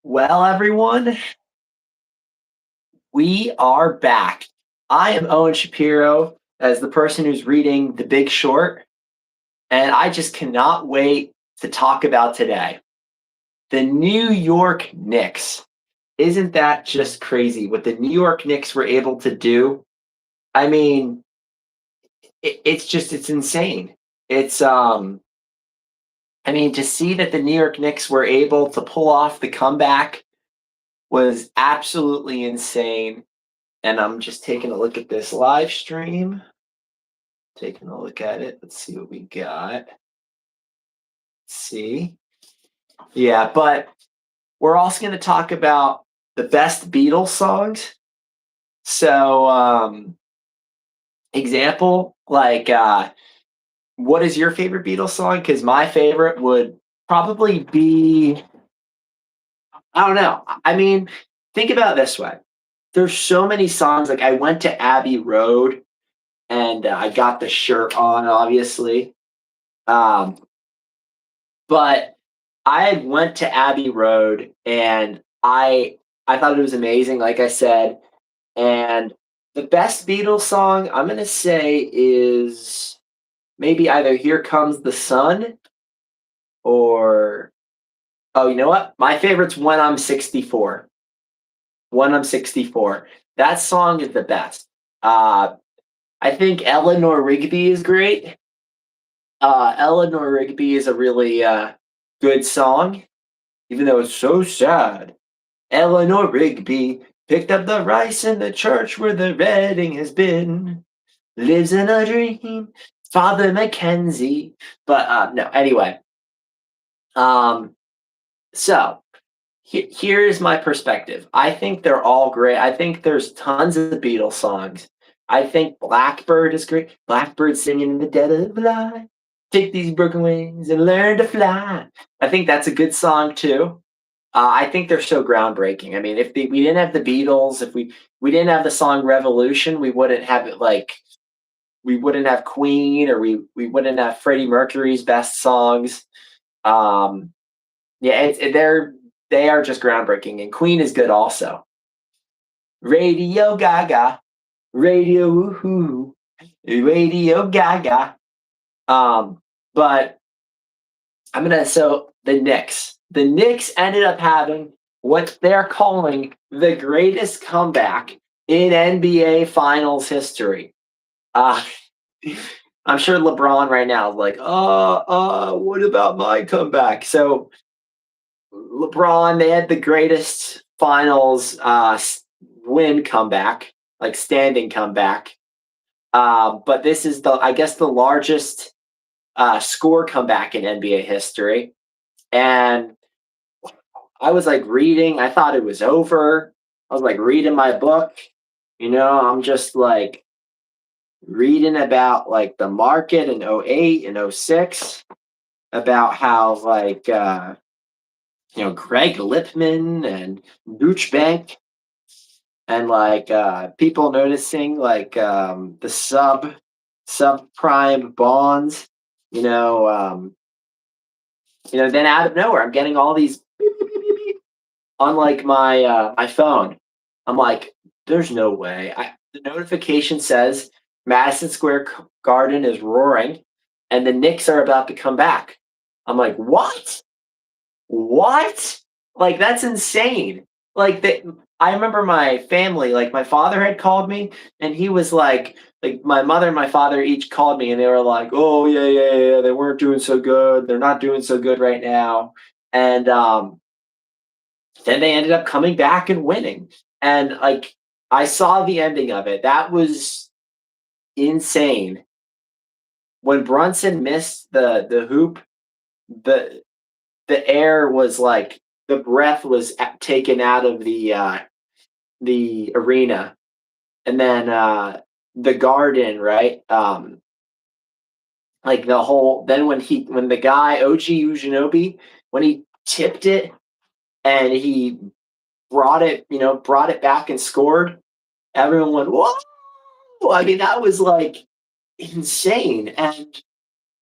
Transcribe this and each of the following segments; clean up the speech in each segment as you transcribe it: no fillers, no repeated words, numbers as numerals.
Well, everyone, we are back. I am Owen Shapiro as the person who's reading The Big Short, and I just cannot wait to talk about today. The New York Knicks. Isn't that just crazy what the New York Knicks were able to do? I mean, it's insane. It's I mean, to see that the New York Knicks were able to pull off the comeback was absolutely insane. And I'm just taking a look at this live stream, taking a look at it. Let's see what we got. See? Yeah, but we're also going to talk about the best Beatles songs. So, example, what is your favorite Beatles song? Because my favorite would probably be, I don't know. I mean, think about it this way. There's so many songs. Like, I went to Abbey Road and I got the shirt on, obviously. Um, but I went to Abbey Road and I thought it was amazing, like I said. And the best Beatles song I'm gonna say is maybe either "Here Comes the Sun" or oh, you know what? My favorite's "When I'm 64." When I'm 64. That song is the best. Uh, I think Eleanor Rigby is great. Eleanor Rigby is a really good song, even though it's so sad. Eleanor Rigby picked up the rice in the church where the wedding has been. Lives in a dream, Father Mackenzie. But no, anyway. Um, so here's my perspective. I think they're all great. I think there's tons of Beatles songs. I think Blackbird is great. Blackbird singing in the dead of the night. Take these broken wings and learn to fly. I think that's a good song too. I think they're so groundbreaking. I mean, we didn't have the Beatles, if we didn't have the song Revolution, we wouldn't have it like we wouldn't have Queen, or we wouldn't have Freddie Mercury's best songs. Um, yeah, they are just groundbreaking, and Queen is good also. Radio Gaga, Radio Woohoo, Radio Gaga. But the Knicks. The Knicks ended up having what they're calling the greatest comeback in NBA Finals history. Uh, I'm sure LeBron right now is like, what about my comeback? So LeBron, they had the greatest Finals win comeback, like standing comeback. But this is I guess, the largest score comeback in NBA history. And I was like reading, I thought it was over. I was like reading my book, I'm just like reading about like the market in '08 and '06, about how Greg Lippman and Deutsche Bank, and people noticing the subprime bonds, you know, then out of nowhere, I'm getting all these beep, beep, beep, beep, beep on like my phone. I'm like, there's no way. The notification says Madison Square Garden is roaring, and the Knicks are about to come back. I'm like, what? What? Like, that's insane. I remember my family, like my father had called me, and he was like my mother and my father each called me, and they were like, "Oh yeah, yeah, yeah, they weren't doing so good. They're not doing so good right now." And then they ended up coming back and winning. And like, I saw the ending of it. That was insane. When Brunson missed the hoop, the the air was like the breath was taken out of the arena. And then the Garden, right? Like the whole, then when the guy OG Ujinobi, when he tipped it and he brought it back and scored, everyone went, whoa. I mean, that was like insane. And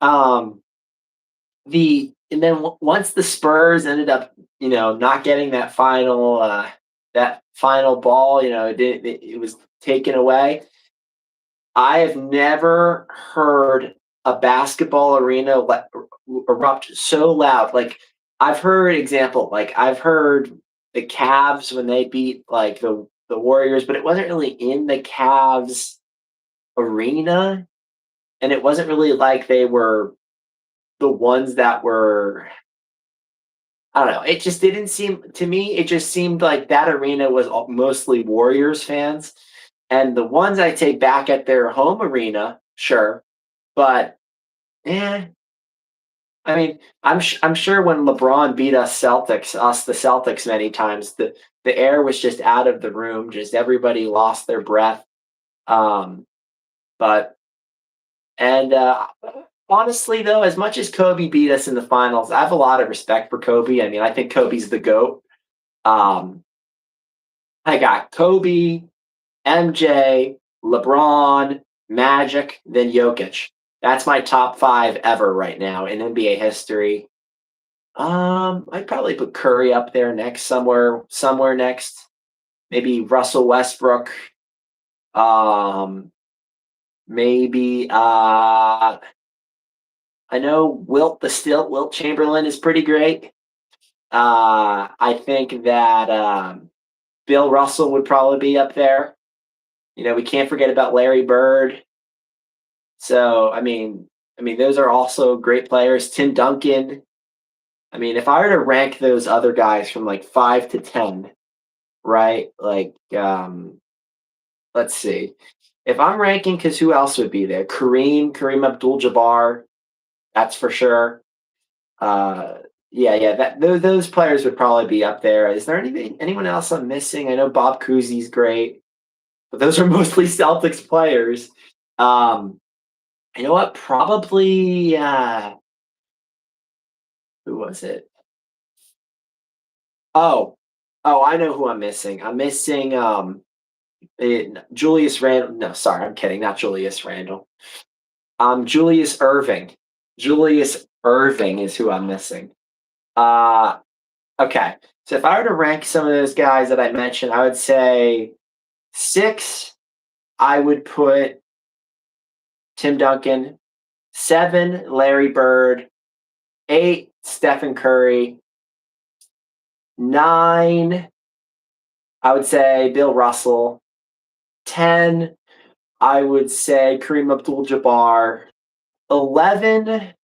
um once the Spurs ended up, not getting that final ball, it was taken away. I have never heard a basketball arena erupt so loud. Like I've heard the Cavs when they beat like the Warriors, but it wasn't really in the Cavs arena, and it wasn't really like they were the ones that were. I don't know. It just didn't seem to me. It just seemed like that arena was mostly Warriors fans, and the ones I take back at their home arena, sure, but eh. I mean, I'm sure when LeBron beat us the Celtics many times, the air was just out of the room. Just everybody lost their breath. Um, but and honestly, though, as much as Kobe beat us in the finals, I have a lot of respect for Kobe. I mean, I think Kobe's the GOAT. Um, I got Kobe, MJ, LeBron, Magic, then Jokic. That's my top five ever right now in NBA history. I'd probably put Curry up there next, somewhere next. Maybe Russell Westbrook. Um, maybe I know Wilt Chamberlain is pretty great. I think that Bill Russell would probably be up there. We can't forget about Larry Bird. So I mean, those are also great players. Tim Duncan. I mean, if I were to rank those other guys from like 5 to 10, right? Like, let's see. If I'm ranking, because who else would be there? Kareem Abdul-Jabbar, that's for sure. Uh, yeah, yeah. Those players would probably be up there. Is there anyone else I'm missing? I know Bob Cousy's great, but those are mostly Celtics players. Um, you know what? Probably. Who was it? Oh, oh, I know who I'm missing. I'm missing Julius Randle. No, sorry, I'm kidding. Not Julius Randle. Julius Irving. Julius Irving is who I'm missing. Uh, okay. So if I were to rank some of those guys that I mentioned, I would say six, I would put Tim Duncan. Seven, Larry Bird. Eight, Stephen Curry. Nine, I would say Bill Russell. 10, I would say Kareem Abdul-Jabbar. 11,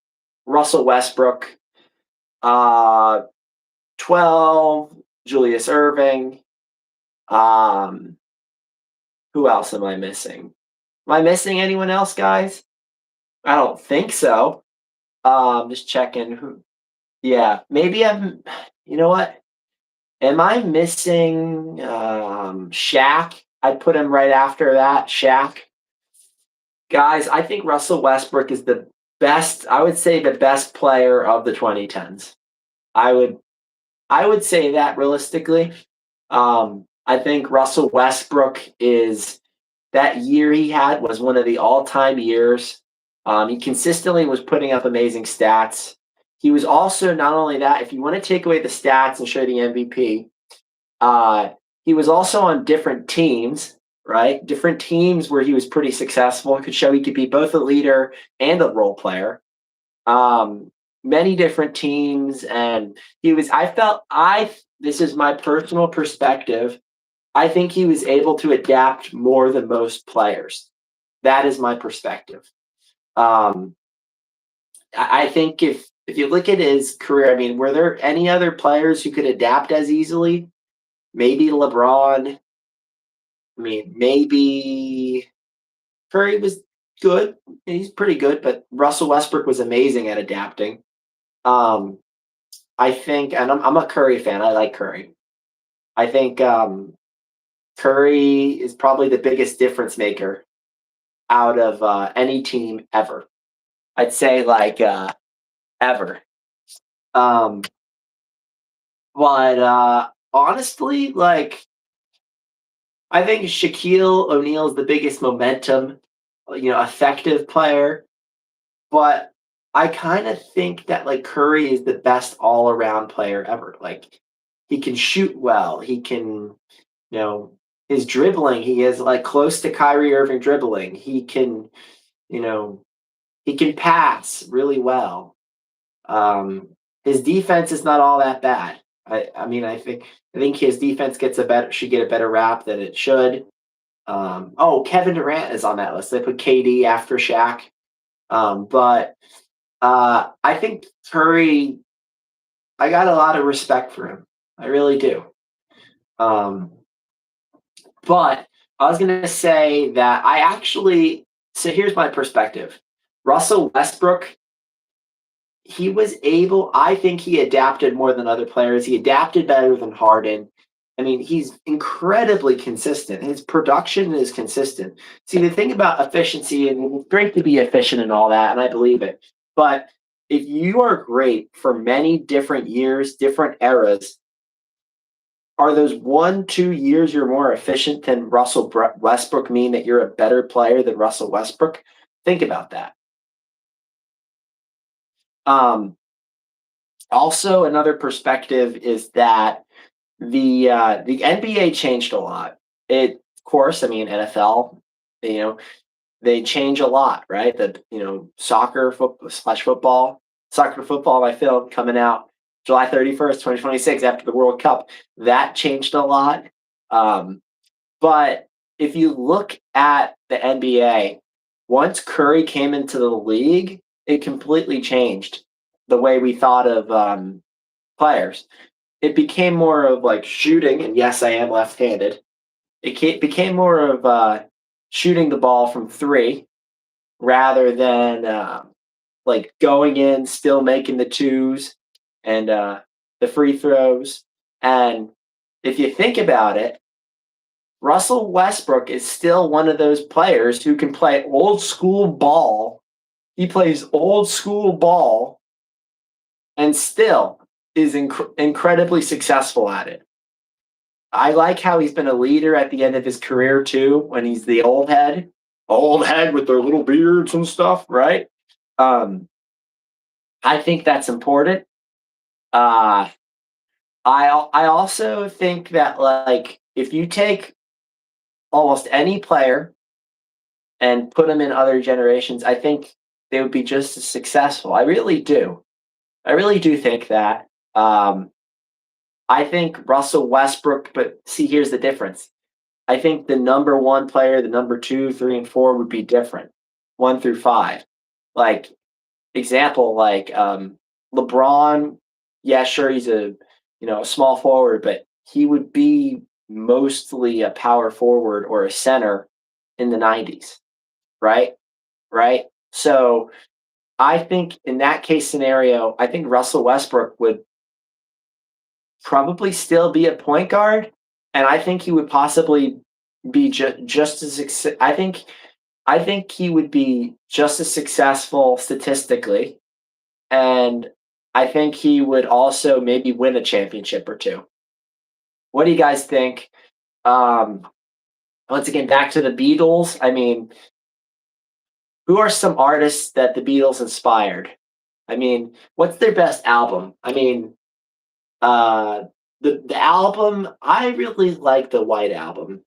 Russell Westbrook. Uh, 12, Julius Irving. Um, who else am I missing? Am I missing anyone else, guys? I don't think so. Just checking. Yeah, maybe I'm. You know what? Am I missing Shaq? I'd put him right after that. Shaq. Guys, I think Russell Westbrook is the best. I would say the best player of the 2010s. I would I would say that realistically. I think Russell Westbrook is that year he had was one of the all-time years. He consistently was putting up amazing stats. He was also not only that, if you want to take away the stats and show the MVP, he was also on different teams, right? Different teams where he was pretty successful. It could show he could be both a leader and a role player. Um, Many different teams, and he was. I felt I. This is my personal perspective. I think he was able to adapt more than most players. That is my perspective. Um, I think if you look at his career, I mean, were there any other players who could adapt as easily? Maybe LeBron. I mean, maybe Curry was good. He's pretty good, but Russell Westbrook was amazing at adapting. Um, I think, and I'm a Curry fan. I like Curry. I think Curry is probably the biggest difference maker out of any team ever. I'd say like ever. Um, but honestly, like I think Shaquille O'Neal is the biggest momentum, effective player. But I kind of think that like Curry is the best all around player ever. Like He can shoot well. He can, his dribbling. He is like close to Kyrie Irving dribbling. You know, he can pass really well. Um, his defense is not all that bad. I mean, I think his defense should get a better rap than it should. Kevin Durant is on that list. They put KD after Shaq. But I think Curry, I got a lot of respect for him. I really do. Um, but I was going to say that so here's my perspective. Russell Westbrook, I think he adapted more than other players. He adapted better than Harden. I mean, he's incredibly consistent. His production is consistent. See, the thing about efficiency, and it's great to be efficient and all that, and I believe it. But if you are great for many different years, different eras, are those 1, 2 years you're more efficient than Russell Westbrook mean that you're a better player than Russell Westbrook? Think about that. Also, another perspective is that the NBA changed a lot. Of course, I mean NFL, you know, they change a lot, right? Soccer football, soccer football, my film coming out July 31st, 2026, after the World Cup, that changed a lot. But if you look at the NBA, once Curry came into the league, it completely changed the way we thought of players. It became more of like shooting, and yes, I am left-handed. Became more of shooting the ball from three rather than like going in, still making the twos and the free throws. And if you think about it, Russell Westbrook is still one of those players who can play old school ball. He plays old school ball and still is incredibly successful at it. I like how he's been a leader at the end of his career too, when he's the old head with their little beards and stuff, right? Um, I think that's important. Uh, I also think that like if you take almost any player and put them in other generations, I think they would be just as successful. I really do. I really do think that. I think Russell Westbrook, but see, here's the difference. I think the number one player, the number 2, 3, and 4 would be different, 1 through 5. Like example, like LeBron. Yeah, sure, he's a small forward, but he would be mostly a power forward or a center in the '90s, right? Right. So I think in that case scenario, I think Russell Westbrook would probably still be a point guard, and I think he would possibly be just as I think he would be just as successful statistically, and I think he would also maybe win a championship or two. What do you guys think? Um, Once again, back to the Beatles. I mean, who are some artists that the Beatles inspired? I mean, what's their best album? I mean, uh, the album, I really like the White Album.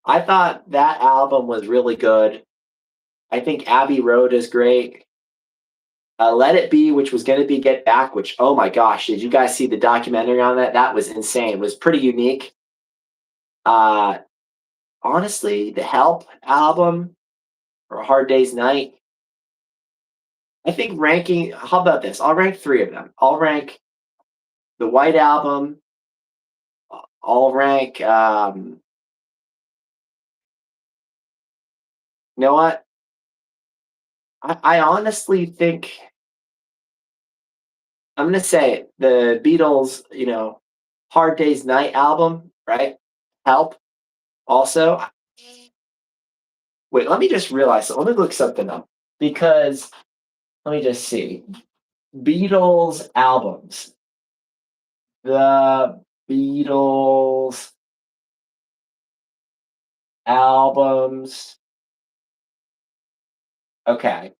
I thought that album was really good. I think Abbey Road is great. Let It Be, which was going to be Get Back, which, oh my gosh, did you guys see the documentary on that? That was insane. It was pretty unique. Uh, Honestly, the Help album or A Hard Day's Night. I think how about this? I'll rank three of them. I'll rank the White Album. I'll rank, you know what? I honestly think I'm going to say the Beatles, Hard Day's Night album, right? Help also. Wait, let me just realize. Let me look something up because let me just see. Beatles albums. The Beatles albums. Okay.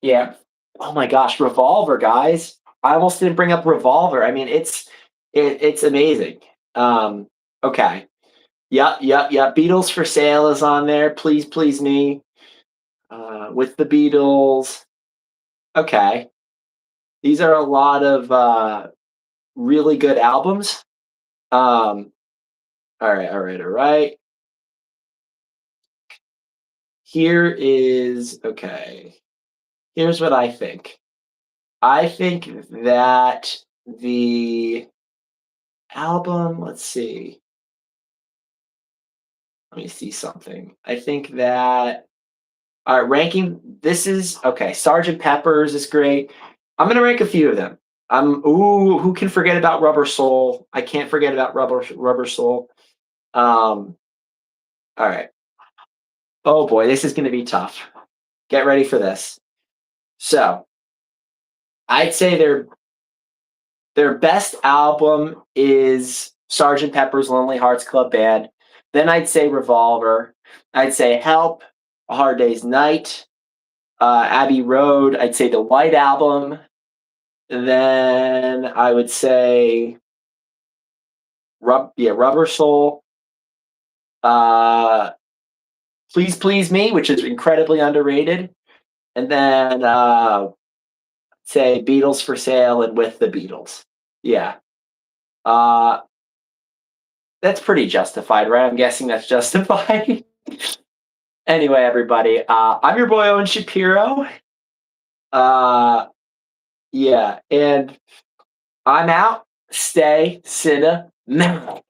Yeah. Oh my gosh, Revolver, guys. I almost didn't bring up Revolver. I mean, it's amazing. Okay. Yep. Beatles for Sale is on there. Please, Please Me. With the Beatles. Okay. These are a lot of really good albums. All right. Here is okay. Here's what I think. I think that the album, let's see. Let me see something. I think that all right, ranking this is okay. Sergeant Pepper's is great. I'm gonna rank a few of them. Who can forget about Rubber Soul? I can't forget about Rubber Soul. Um, all right. Oh boy, this is gonna be tough. Get ready for this. So I'd say their best album is Sergeant Pepper's Lonely Hearts Club Band. Then I'd say Revolver. I'd say Help, A Hard Day's Night, Abbey Road. I'd say the White Album. Then I would say Rubber Soul. Uh, Please Please Me, which is incredibly underrated. And then say Beatles for Sale and With the Beatles. Yeah. Uh, that's pretty justified, right? I'm guessing that's justified. Anyway, everybody, I'm your boy Owen Shapiro. Uh, yeah, and I'm out. Stay cinematic.